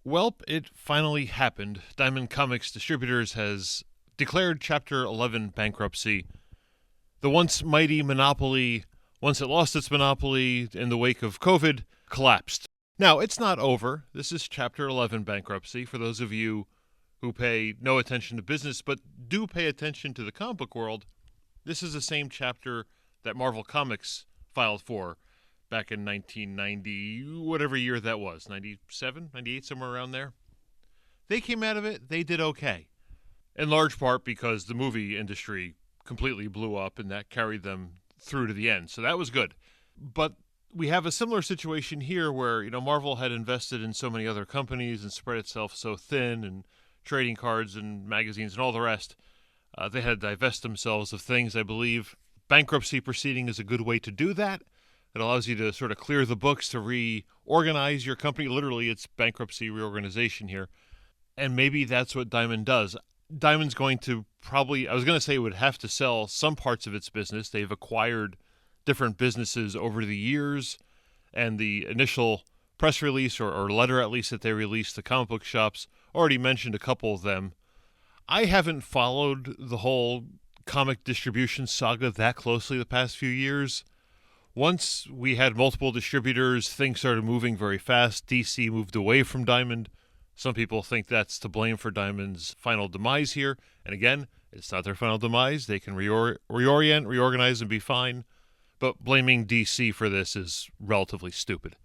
Welp, it finally happened. Diamond Comics Distributors has declared Chapter 11 bankruptcy. The once mighty monopoly, once it lost its monopoly in the wake of COVID, collapsed. Now, it's not over. This is Chapter 11 bankruptcy. For those of you who pay no attention to business but do pay attention to the comic book world, this is the same chapter that Marvel Comics filed for back in 1990, whatever year that was, 97, 98, somewhere around there. They came out of it, they did okay. In large part because the movie industry completely blew up and that carried them through to the end. So that was good. But we have a similar situation here where, Marvel had invested in so many other companies and spread itself so thin and trading cards and magazines and all the rest. They had to divest themselves of things, I believe. Bankruptcy proceeding is a good way to do that. It allows you to sort of clear the books, to reorganize your company. Literally, it's bankruptcy reorganization here. And maybe that's what Diamond does. Diamond's going to probably, I was going to say it would have to sell some parts of its business. They've acquired different businesses over the years. And the initial press release, or letter at least, that they released to comic book shops already mentioned a couple of them. I haven't followed the whole comic distribution saga that closely the past few years. Once we had multiple distributors, things started moving very fast. DC moved away from Diamond. Some people think that's to blame for Diamond's final demise here. And again, it's not their final demise. They can reorient, reorganize, and be fine. But blaming DC for this is relatively stupid.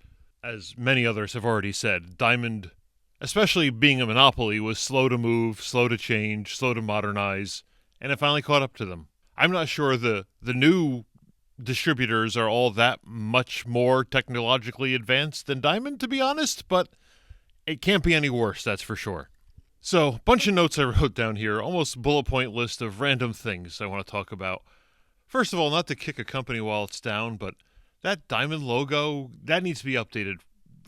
As many others have already said, Diamond, especially being a monopoly, was slow to move, slow to change, slow to modernize, and it finally caught up to them. I'm not sure the new distributors are all that much more technologically advanced than Diamond, to be honest, but it can't be any worse, that's for sure. So, bunch of notes I wrote down here, almost bullet point list of random things I want to talk about. First of all, not to kick a company while it's down, but that Diamond logo, that needs to be updated.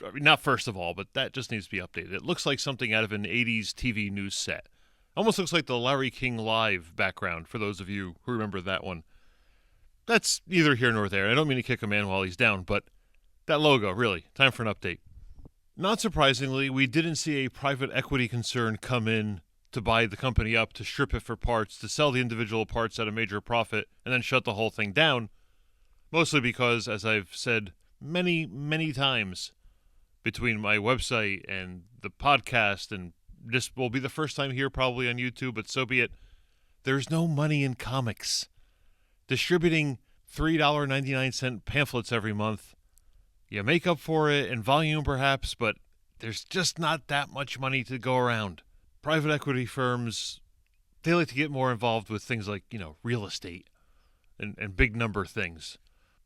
I mean, not first of all, but that just needs to be updated. It looks like something out of an 80s TV news set. Almost looks like the Larry King Live background, for those of you who remember that one. That's neither here nor there. I don't mean to kick a man while he's down, but that logo, really, time for an update. Not surprisingly, we didn't see a private equity concern come in to buy the company up, to strip it for parts, to sell the individual parts at a major profit, and then shut the whole thing down. Mostly because, as I've said many, many times, between my website and the podcast, and this will be the first time here probably on YouTube, but so be it, there's no money in comics. Distributing $3.99 pamphlets every month, you make up for it in volume perhaps, but there's just not that much money to go around. Private equity firms, they like to get more involved with things like, real estate and big number things.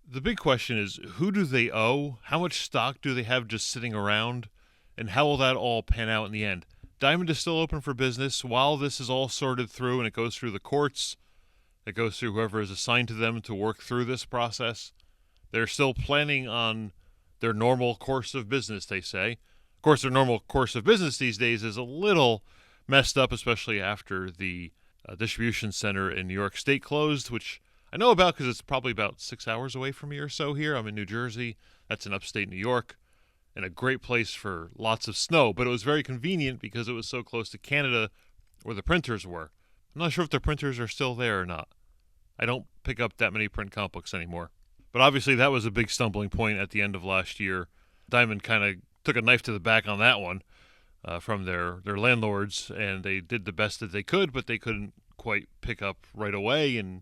The big question is, who do they owe? How much stock do they have just sitting around? And how will that all pan out in the end? Diamond is still open for business while this is all sorted through and it goes through the courts. It goes through whoever is assigned to them to work through this process. They're still planning on their normal course of business, they say. Of course, their normal course of business these days is a little messed up, especially after the distribution center in New York State closed, which I know about because it's probably about 6 hours away from me or so here. I'm in New Jersey. That's in upstate New York, and a great place for lots of snow. But it was very convenient because it was so close to Canada where the printers were. I'm not sure if the printers are still there or not. I don't pick up that many print comic books anymore. But obviously that was a big stumbling point at the end of last year. Diamond kind of took a knife to the back on that one from their landlords, and they did the best that they could, but they couldn't quite pick up right away and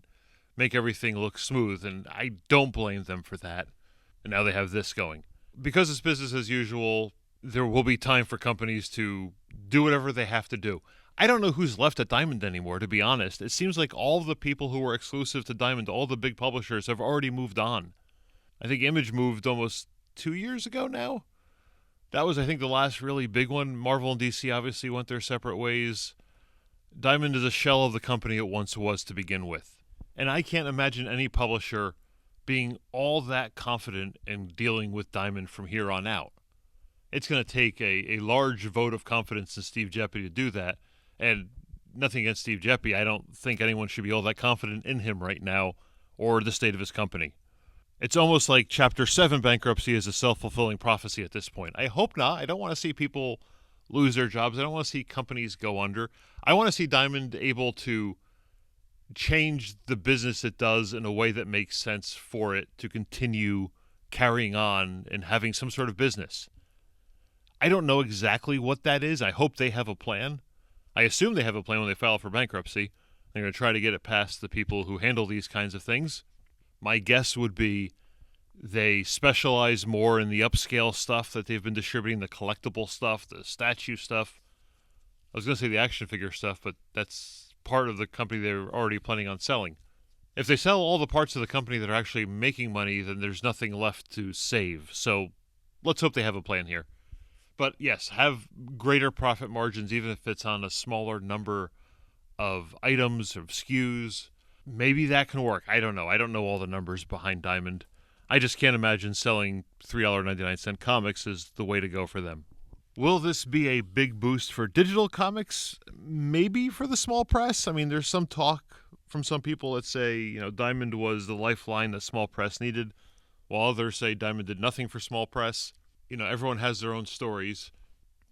make everything look smooth, and I don't blame them for that. And now they have this going. Because it's business as usual, there will be time for companies to do whatever they have to do. I don't know who's left at Diamond anymore, to be honest. It seems like all the people who were exclusive to Diamond, all the big publishers, have already moved on. I think Image moved almost 2 years ago now. That was, I think, the last really big one. Marvel and DC obviously went their separate ways. Diamond is a shell of the company it once was to begin with. And I can't imagine any publisher being all that confident in dealing with Diamond from here on out. It's going to take a large vote of confidence in Steve Geppi to do that. And nothing against Steve Geppi. I don't think anyone should be all that confident in him right now or the state of his company. It's almost like Chapter 7 bankruptcy is a self-fulfilling prophecy at this point. I hope not. I don't want to see people lose their jobs. I don't want to see companies go under. I want to see Diamond able to change the business it does in a way that makes sense for it to continue carrying on and having some sort of business. I don't know exactly what that is. I hope they have a plan. I assume they have a plan when they file for bankruptcy. They're going to try to get it past the people who handle these kinds of things. My guess would be they specialize more in the upscale stuff that they've been distributing, the collectible stuff, the statue stuff. I was going to say the action figure stuff, but that's part of the company they're already planning on selling. If they sell all the parts of the company that are actually making money, then there's nothing left to save. So let's hope they have a plan here. But yes, have greater profit margins, even if it's on a smaller number of items or SKUs. Maybe that can work. I don't know. I don't know all the numbers behind Diamond. I just can't imagine selling $3.99 comics is the way to go for them. Will this be a big boost for digital comics? Maybe for the small press. I mean, there's some talk from some people that say, Diamond was the lifeline that small press needed, while others say Diamond did nothing for small press. Everyone has their own stories,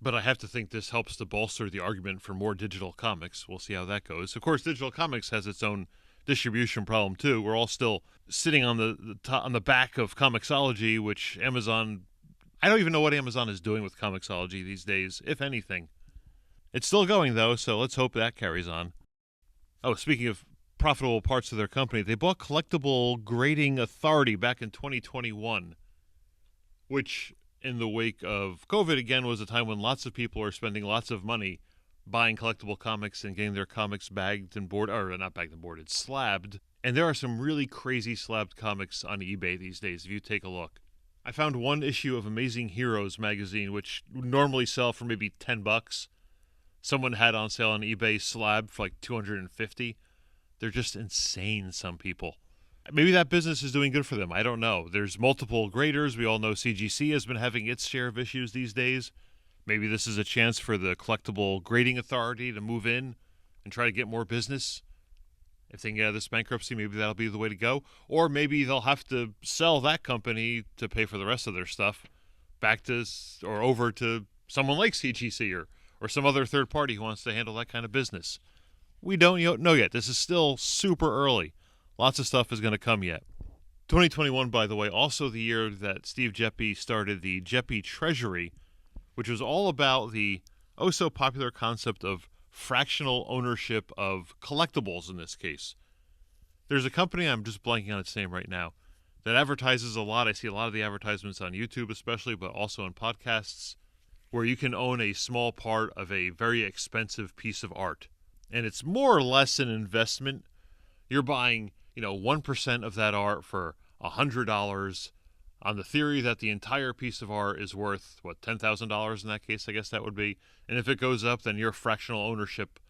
but I have to think this helps to bolster the argument for more digital comics. We'll see how that goes. Of course, digital comics has its own distribution problem too. We're all still sitting on the back of Comixology, which Amazon, I don't even know what Amazon is doing with Comixology these days, if anything. It's still going though, so let's hope that carries on. Oh, speaking of profitable parts of their company, they bought Collectible Grading Authority back in 2021, which in the wake of COVID, again, was a time when lots of people are spending lots of money buying collectible comics and getting their comics bagged and boarded, or not bagged and boarded, slabbed. And there are some really crazy slabbed comics on eBay these days, if you take a look. I found one issue of Amazing Heroes magazine, which would normally sell for maybe $10. Someone had on sale on eBay slabbed for like $250. They're just insane, some people. Maybe that business is doing good for them. I don't know. There's multiple graders. We all know CGC has been having its share of issues these days. Maybe this is a chance for the Collectible Grading Authority to move in and try to get more business. If they can get out of this bankruptcy, maybe that'll be the way to go. Or maybe they'll have to sell that company to pay for the rest of their stuff back to or over to someone like CGC or some other third party who wants to handle that kind of business. We don't know yet. This is still super early. Lots of stuff is going to come yet. 2021, by the way, also the year that Steve Geppi started the Geppi Treasury, which was all about the oh-so-popular concept of fractional ownership of collectibles in this case. There's a company, I'm just blanking on its name right now, that advertises a lot. I see a lot of the advertisements on YouTube especially, but also on podcasts, where you can own a small part of a very expensive piece of art. And it's more or less an investment. You're buying 1% of that art for $100 on the theory that the entire piece of art is worth, $10,000 in that case, I guess that would be. And if it goes up, then your fractional ownership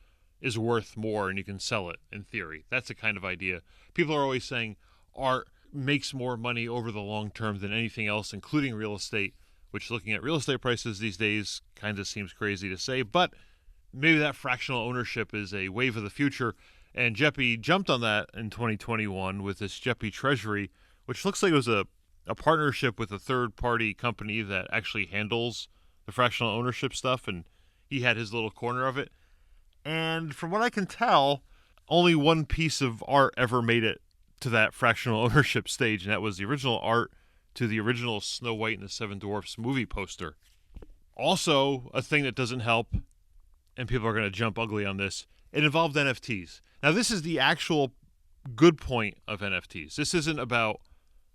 is worth more and you can sell it in theory. That's the kind of idea. People are always saying art makes more money over the long term than anything else, including real estate, which looking at real estate prices these days kind of seems crazy to say, but maybe that fractional ownership is a wave of the future. And Geppi jumped on that in 2021 with this Geppi Treasury, which looks like it was a partnership with a third-party company that actually handles the fractional ownership stuff, and he had his little corner of it. And from what I can tell, only one piece of art ever made it to that fractional ownership stage, and that was the original art to the original Snow White and the Seven Dwarfs movie poster. Also, a thing that doesn't help, and people are going to jump ugly on this, it involved NFTs. Now, this is the actual good point of NFTs. This isn't about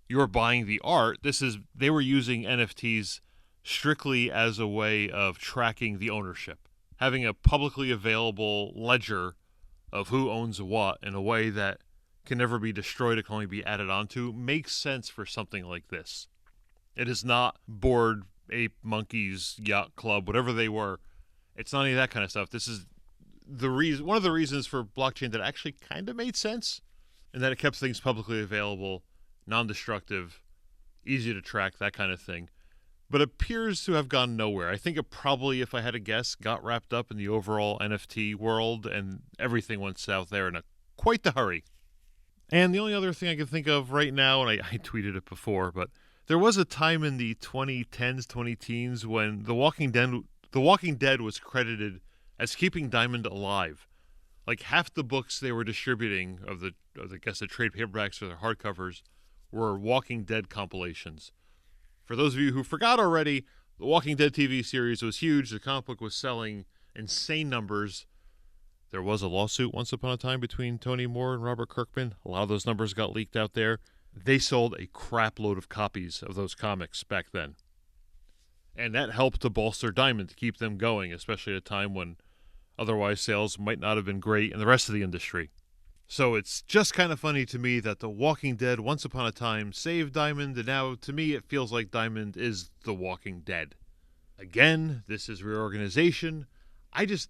you're buying the art. They were using NFTs strictly as a way of tracking the ownership. Having a publicly available ledger of who owns what in a way that can never be destroyed, it can only be added onto, makes sense for something like this. It is not Bored Ape Monkeys Yacht Club, whatever they were. It's not any of that kind of stuff. This is one of the reasons for blockchain that actually kind of made sense, and that it kept things publicly available, non-destructive, easy to track, that kind of thing. But appears to have gone nowhere. I think it probably, if I had to guess, got wrapped up in the overall NFT world, and everything went south there in quite the hurry. And the only other thing I can think of right now, and I tweeted it before, but there was a time in the 2010s, 2010s when The Walking Dead The Walking Dead was credited as keeping Diamond alive. Like half the books they were distributing of the trade paperbacks or the hardcovers were Walking Dead compilations. For those of you who forgot already, the Walking Dead TV series was huge. The comic book was selling insane numbers. There was a lawsuit once upon a time between Tony Moore and Robert Kirkman. A lot of those numbers got leaked out there. They sold a crap load of copies of those comics back then. And that helped to bolster Diamond to keep them going, especially at a time when otherwise sales might not have been great in the rest of the industry. So it's just kind of funny to me that The Walking Dead once upon a time saved Diamond, and now to me it feels like Diamond is The Walking Dead. Again, this is reorganization. I don't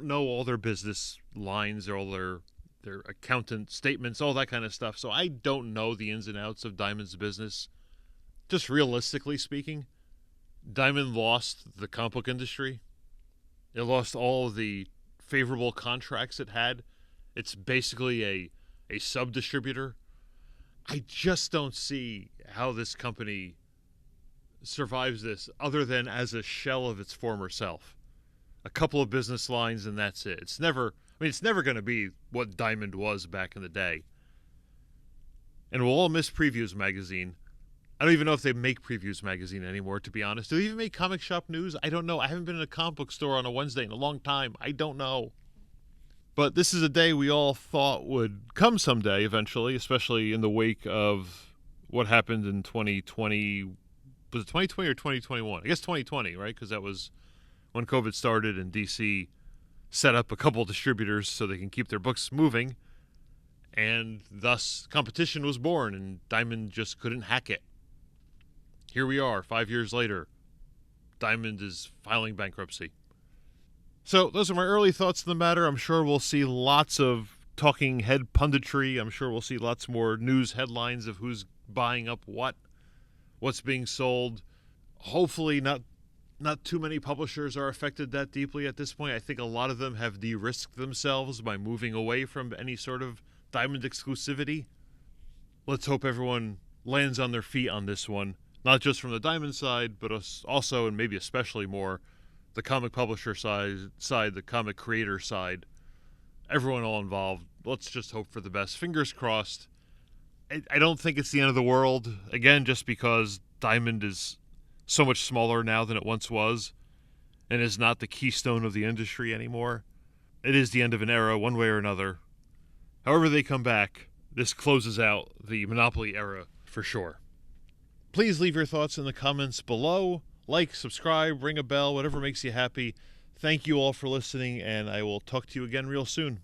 know all their business lines or all their accountant statements, all that kind of stuff, so I don't know the ins and outs of Diamond's business. Just realistically speaking, Diamond lost the comic book industry. It lost all the favorable contracts it had. It's basically a sub-distributor. I just don't see how this company survives this other than as a shell of its former self. A couple of business lines and that's it. It's never going to be what Diamond was back in the day. And we'll all miss Previews Magazine. I don't even know if they make Previews Magazine anymore, to be honest. Do they even make Comic Shop News? I don't know. I haven't been in a comic book store on a Wednesday in a long time. I don't know. But this is a day we all thought would come someday eventually, especially in the wake of what happened in 2020. Was it 2020 or 2021? I guess 2020, right? Because that was when COVID started and DC set up a couple of distributors so they can keep their books moving. And thus competition was born and Diamond just couldn't hack it. Here we are, 5 years later. Diamond is filing bankruptcy. So those are my early thoughts on the matter. I'm sure we'll see lots of talking head punditry. I'm sure we'll see lots more news headlines of who's buying up what's being sold. Hopefully not too many publishers are affected that deeply at this point. I think a lot of them have de-risked themselves by moving away from any sort of Diamond exclusivity. Let's hope everyone lands on their feet on this one. Not just from the Diamond side, but also, and maybe especially more, the comic publisher side, the comic creator side. Everyone all involved. Let's just hope for the best. Fingers crossed. I don't think it's the end of the world. Again, just because Diamond is so much smaller now than it once was and is not the keystone of the industry anymore. It is the end of an era, one way or another. However they come back, this closes out the Monopoly era for sure. Please leave your thoughts in the comments below. Like, subscribe, ring a bell, whatever makes you happy. Thank you all for listening, and I will talk to you again real soon.